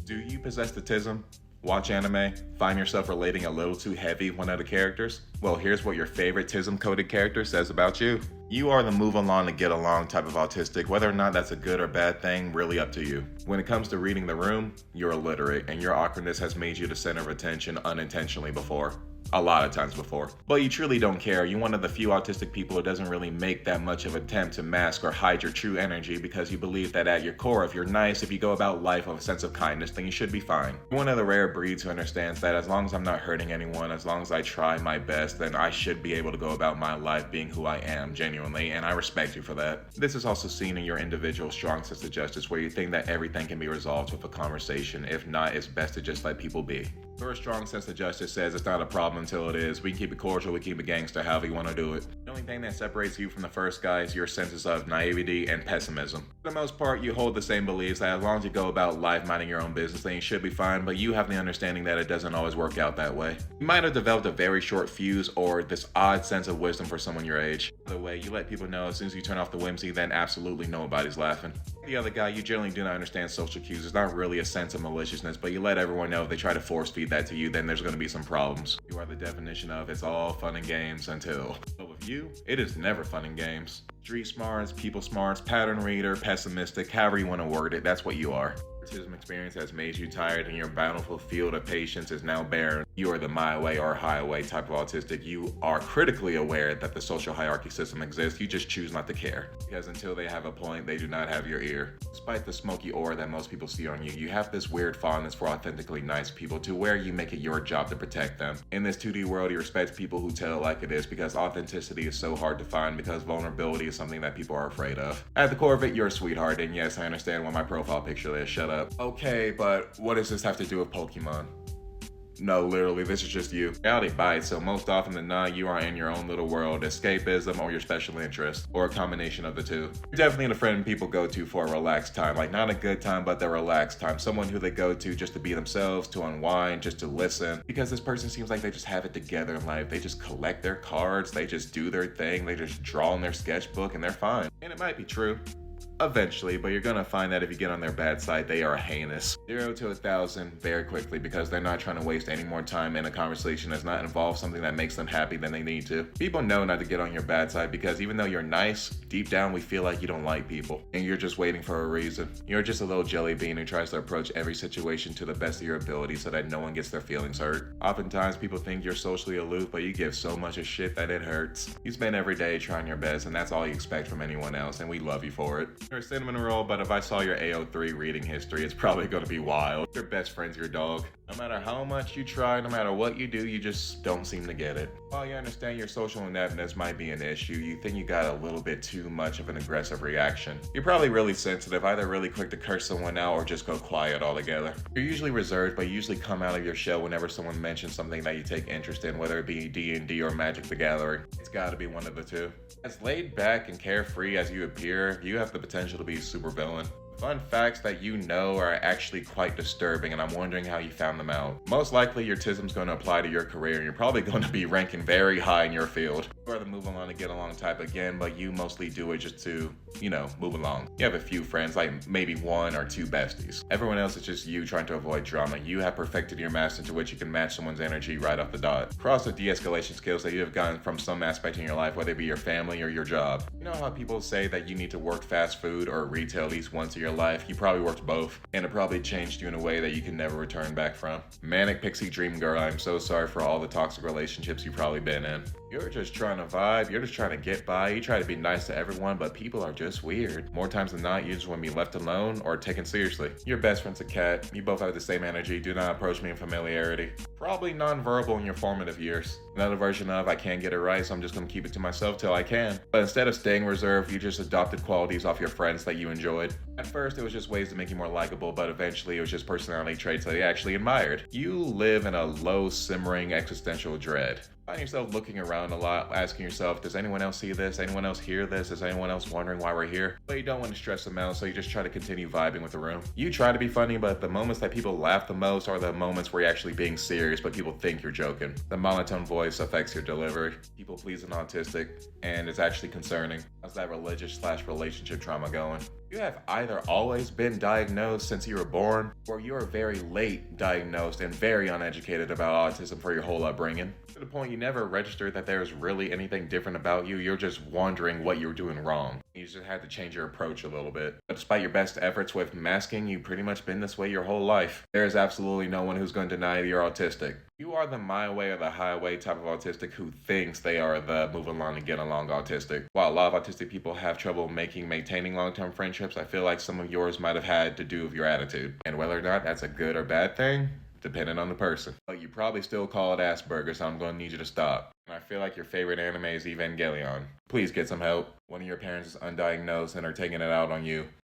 Do you possess autism? Watch anime? Find yourself relating a little too heavy with one of the characters? Well, here's what your favorite tism-coded character says about you. You are the move along to get along type of autistic. Whether or not that's a good or bad thing, really up to you. When it comes to reading the room, you're illiterate, and your awkwardness has made you the center of attention unintentionally before. A lot of times before. But you truly don't care. You're one of the few autistic people who doesn't really make that much of an attempt to mask or hide your true energy because you believe that at your core, if you're nice, if you go about life with a sense of kindness, then you should be fine. You're one of the rare breeds who understands that as long as I'm not hurting anyone, as long as I try my best, then I should be able to go about my life being who I am genuinely, and I respect you for that. This is also seen in your individual strong sense of justice where you think that everything can be resolved with a conversation. If not, it's best to just let people be. Your strong sense of justice says it's not a problem until it is. We can keep it cordial, we keep it gangster, however you want to do it. The only thing that separates you from the first guy is your senses of naivety and pessimism. For the most part, you hold the same beliefs that as long as you go about life minding your own business, then you should be fine, but you have the understanding that it doesn't always work out that way. You might have developed a very short fuse or this odd sense of wisdom for someone your age. By the way, you let people know as soon as you turn off the whimsy, then absolutely nobody's laughing. The other guy, you generally do not understand social cues. It's not really a sense of maliciousness, but you let everyone know if they try to force feed that to you, then there's going to be some problems. You are the definition of it's all fun and games until. But with you, it is never fun and games. Street smarts, people smarts, pattern reader, pessimistic, however you want to word it, that's what you are. Autism experience has made you tired and your bountiful field of patience is now barren. You are the my way or highway type of autistic. You are critically aware that the social hierarchy system exists. You just choose not to care. Because until they have a point, they do not have your ear. Despite the smoky aura that most people see on you, you have this weird fondness for authentically nice people to where you make it your job to protect them. In this 2D world, you respect people who tell it like it is because authenticity is so hard to find because vulnerability is something that people are afraid of. At the core of it, you're a sweetheart, and yes, I understand what my profile picture is. Shut up. Okay, but what does this have to do with Pokemon? No, literally, this is just you. Reality bites, so most often than not, you are in your own little world, escapism or your special interest, or a combination of the two. You're definitely the friend people go to for a relaxed time, like not a good time, but the relaxed time. Someone who they go to just to be themselves, to unwind, just to listen. Because this person seems like they just have it together in life. They just collect their cards, they just do their thing, they just draw in their sketchbook, and they're fine. And it might be true. Eventually, but you're gonna find that if you get on their bad side, they are heinous. 0 to 1,000 very quickly because they're not trying to waste any more time in a conversation that's not involved something that makes them happy than they need to. People know not to get on your bad side because even though you're nice, deep down we feel like you don't like people and you're just waiting for a reason. You're just a little jelly bean who tries to approach every situation to the best of your ability so that no one gets their feelings hurt. Oftentimes people think you're socially aloof, but you give so much of shit that it hurts. You spend every day trying your best and that's all you expect from anyone else, and we love you for it. You're a cinnamon roll, but if I saw your AO3 reading history, it's probably gonna be wild. Your best friend's your dog. No matter how much you try, no matter what you do, you just don't seem to get it. While you understand your social ineptness might be an issue, you think you got a little bit too much of an aggressive reaction. You're probably really sensitive, either really quick to curse someone out or just go quiet altogether. You're usually reserved, but you usually come out of your shell whenever someone mentions something that you take interest in, whether it be D&D or Magic the Gathering. It's gotta be one of the two. As laid back and carefree as you appear, you have the potential to be a supervillain. Fun facts that you know are actually quite disturbing, and I'm wondering how you found them out. Most likely your tism's going to apply to your career and you're probably going to be ranking very high in your field. You are the move along to get along type again, but you mostly do it just to, move along. You have a few friends, like maybe 1 or 2 besties. Everyone else is just you trying to avoid drama. You have perfected your master to which you can match someone's energy right off the dot. Cross the de-escalation skills that you have gotten from some aspect in your life, whether it be your family or your job. You know how people say that you need to work fast food or retail at least once in your life? You probably worked both, and it probably changed you in a way that you can never return back from. Manic pixie dream girl, I'm so sorry for all the toxic relationships you've probably been in. You're just trying to vibe, you're just trying to get by, you try to be nice to everyone, but people are just weird. More times than not, you just want to be left alone or taken seriously. Your best friend's a cat, you both have the same energy, do not approach me in familiarity. Probably non-verbal in your formative years. Another version of, I can't get it right, so I'm just gonna keep it to myself till I can. But instead of staying reserved, you just adopted qualities off your friends that you enjoyed. At first, it was just ways to make you more likable, but eventually it was just personality traits that you actually admired. You live in a low, simmering existential dread. Find yourself looking around a lot, asking yourself, does anyone else see this? Anyone else hear this? Is anyone else wondering why we're here? But you don't want to stress them out, so you just try to continue vibing with the room. You try to be funny, but the moments that people laugh the most are the moments where you're actually being serious, but people think you're joking. The monotone voice affects your delivery. People pleasing autistic, and it's actually concerning. How's that religious/relationship trauma going? You have either always been diagnosed since you were born, or you are very late diagnosed and very uneducated about autism for your whole upbringing. To the point you never registered that there's really anything different about you, you're just wondering what you're doing wrong. You just had to change your approach a little bit. But despite your best efforts with masking, you've pretty much been this way your whole life. There is absolutely no one who's going to deny you're autistic. You are the my way or the highway type of autistic who thinks they are the move along and get along autistic. While a lot of autistic people have trouble maintaining long-term friendships, I feel like some of yours might have had to do with your attitude. And whether or not that's a good or bad thing, depending on the person. But you probably still call it Asperger's, so I'm going to need you to stop. And I feel like your favorite anime is Evangelion. Please get some help. One of your parents is undiagnosed and are taking it out on you.